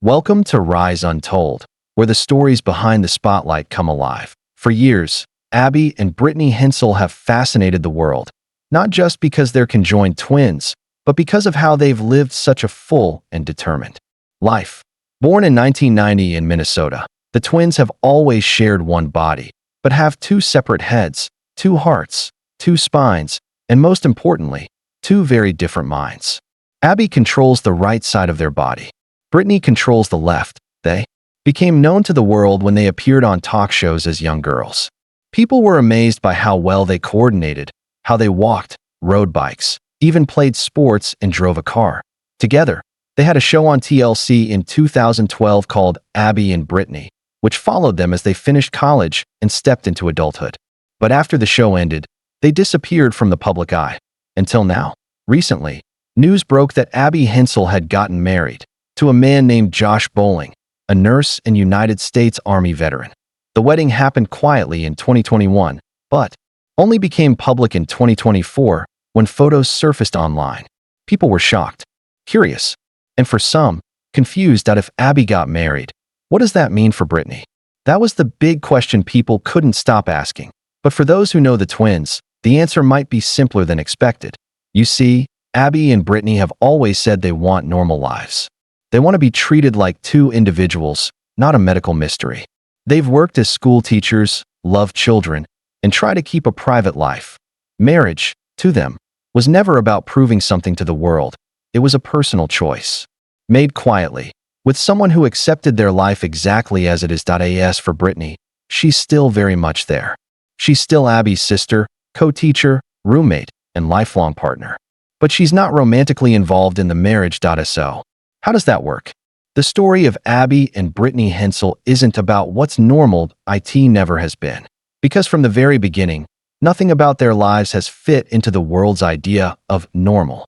Welcome to Rise Untold, where the stories behind the spotlight come alive. For years, Abby and Brittany Hensel have fascinated the world, not just because they're conjoined twins, but because of how they've lived such a full and determined life. Born in 1990 in Minnesota, the twins have always shared one body, but have two separate heads, two hearts, two spines, and most importantly, two very different minds. Abby controls the right side of their body. Brittany controls the left. They became known to the world when they appeared on talk shows as young girls. People were amazed by how well they coordinated, how they walked, rode bikes, even played sports and drove a car. Together, they had a show on TLC in 2012 called Abby and Brittany, which followed them as they finished college and stepped into adulthood. But after the show ended, they disappeared from the public eye. Until now. Recently, news broke that Abby Hensel had gotten married to a man named Josh Bowling, a nurse and United States Army veteran. The wedding happened quietly in 2021, but only became public in 2024 when photos surfaced online. People were shocked, curious, and for some, confused that if Abby got married, what does that mean for Brittany? That was the big question people couldn't stop asking. But for those who know the twins, the answer might be simpler than expected. You see, Abby and Brittany have always said they want normal lives. They want to be treated like two individuals, not a medical mystery. They've worked as school teachers, loved children, and try to keep a private life. Marriage, to them, was never about proving something to the world. It was a personal choice. Made quietly, with someone who accepted their life exactly as it is. As for Brittany, she's still very much there. She's still Abby's sister, co-teacher, roommate, and lifelong partner. But she's not romantically involved in the marriage. So, how does that work? The story of Abby and Brittany Hensel isn't about what's normal. It never has been. Because from the very beginning, nothing about their lives has fit into the world's idea of normal.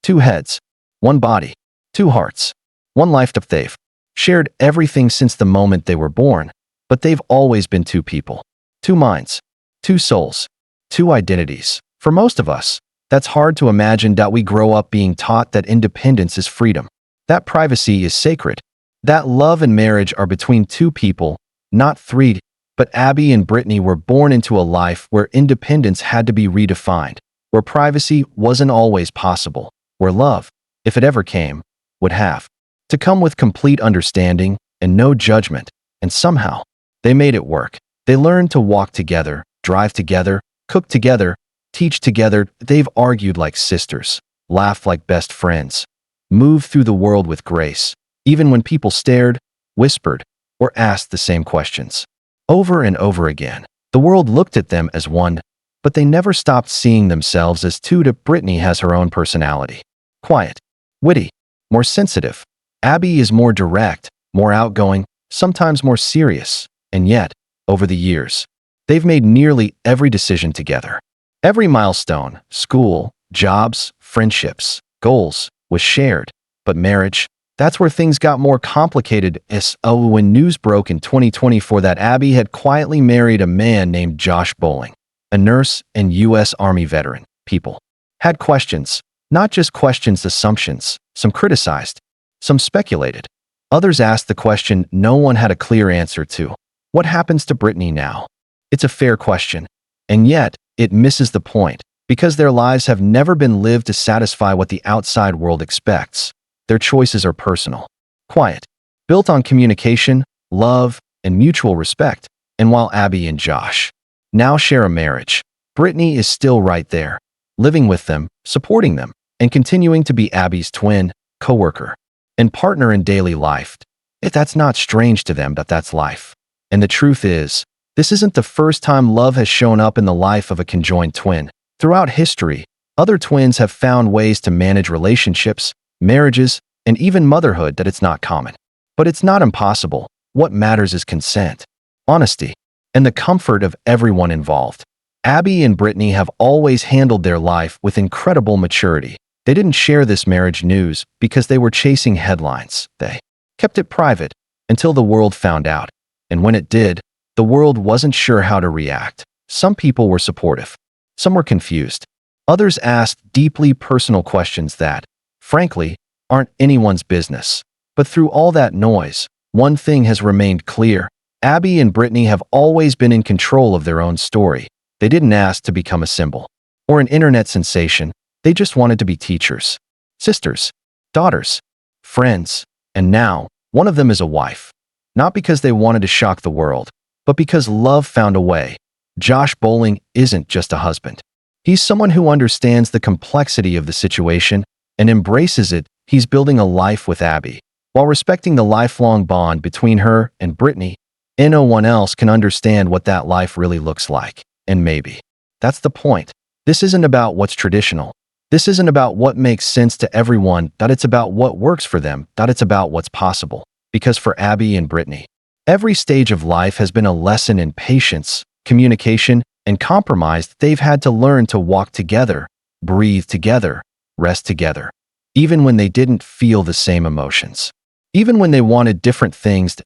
Two heads, one body, two hearts, one life. They've shared everything since the moment they were born, but they've always been two people, two minds, two souls, two identities. For most of us, that's hard to imagine. We grow up being taught that independence is freedom, that privacy is sacred, that love and marriage are between two people, not three. But Abby and Brittany were born into a life where independence had to be redefined, where privacy wasn't always possible, where love, if it ever came, would have to come with complete understanding and no judgment. And somehow, they made it work. They learned to walk together, drive together, cook together, teach together. They've argued like sisters, laughed like best friends, moved through the world with grace, even when people stared, whispered, or asked the same questions. Over and over again, the world looked at them as one, but they never stopped seeing themselves as two. Brittany has her own personality. Quiet, witty, more sensitive. Abby is more direct, more outgoing, sometimes more serious. And yet, over the years, they've made nearly every decision together. Every milestone, school, jobs, friendships, goals, was shared. But marriage, that's where things got more complicated. When news broke in 2024 that Abby had quietly married a man named Josh Bowling, a nurse and U.S. Army veteran, people had questions, not just questions, assumptions. Some criticized, some speculated. Others asked the question no one had a clear answer to. What happens to Brittany now? It's a fair question, and yet it misses the point, because their lives have never been lived to satisfy what the outside world expects. Their choices are personal, quiet, built on communication, love, and mutual respect. And while Abby and Josh now share a marriage, Brittany is still right there, living with them, supporting them, and continuing to be Abby's twin, coworker, and partner in daily life. If that's not strange to them, that's life. And the truth is, this isn't the first time love has shown up in the life of a conjoined twin. Throughout history, other twins have found ways to manage relationships, marriages, and even motherhood. It's not common. But it's not impossible. What matters is consent, honesty, and the comfort of everyone involved. Abby and Brittany have always handled their life with incredible maturity. They didn't share this marriage news because they were chasing headlines. They kept it private until the world found out. And when it did, the world wasn't sure how to react. Some people were supportive. Some were confused. Others asked deeply personal questions that, frankly, aren't anyone's business. But through all that noise, one thing has remained clear. Abby and Brittany have always been in control of their own story. They didn't ask to become a symbol or an internet sensation. They just wanted to be teachers, sisters, daughters, friends, and now one of them is a wife. Not because they wanted to shock the world, but because love found a way. Josh Bowling isn't just a husband. He's someone who understands the complexity of the situation and embraces it. He's building a life with Abby, while respecting the lifelong bond between her and Brittany. No one else can understand what that life really looks like. And maybe that's the point. This isn't about what's traditional. This isn't about what makes sense to everyone. It's about what works for them. It's about what's possible. Because for Abby and Brittany, every stage of life has been a lesson in patience, communication, and compromise. They've had to learn to walk together, breathe together, rest together, even when they didn't feel the same emotions. Even when they wanted different things.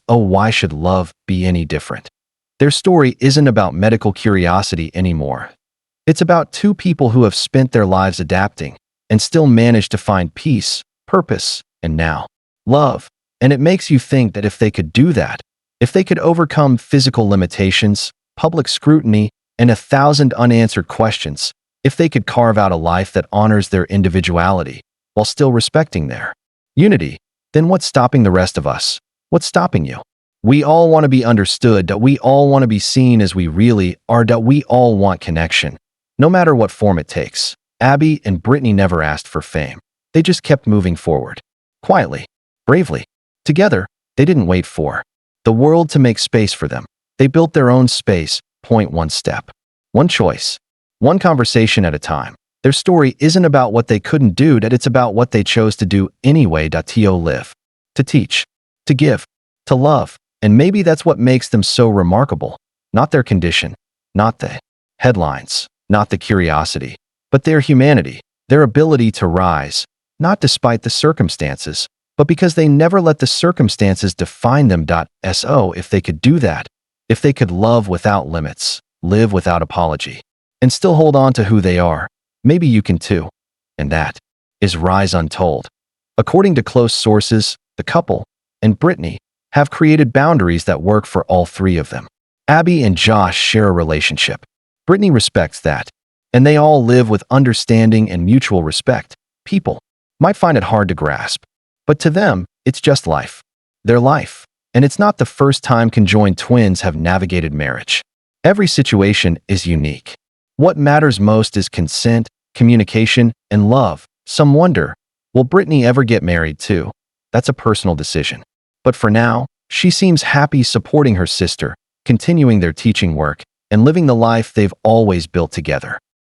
Why should love be any different? Their story isn't about medical curiosity anymore. It's about two people who have spent their lives adapting and still managed to find peace, purpose, and now love. And it makes you think that if they could do that, if they could overcome physical limitations, public scrutiny, and 1,000 unanswered questions, if they could carve out a life that honors their individuality while still respecting their unity, then what's stopping the rest of us? What's stopping you? We all want to be understood. We all want to be seen as we really are. We all want connection, no matter what form it takes. Abby and Brittany never asked for fame. They just kept moving forward, quietly, bravely. Together, they didn't wait for the world to make space for them. They built their own space, one step, one choice, one conversation at a time. Their story isn't about what they couldn't do, it's about what they chose to do anyway. To live, to teach, to give, to love. And maybe that's what makes them so remarkable. Not their condition, not the headlines, not the curiosity, but their humanity, their ability to rise, not despite the circumstances, but because they never let the circumstances define them. If they could do that, if they could love without limits, live without apology, and still hold on to who they are, maybe you can too. And that is Rise Untold. According to close sources, the couple and Brittany have created boundaries that work for all three of them. Abby and Josh share a relationship. Brittany respects that, and they all live with understanding and mutual respect. People might find it hard to grasp, but to them, it's just life. Their life. And it's not the first time conjoined twins have navigated marriage. Every situation is unique. What matters most is consent, communication, and love. Some wonder, will Brittany ever get married too? That's a personal decision. But for now, she seems happy supporting her sister, continuing their teaching work, and living the life they've always built together.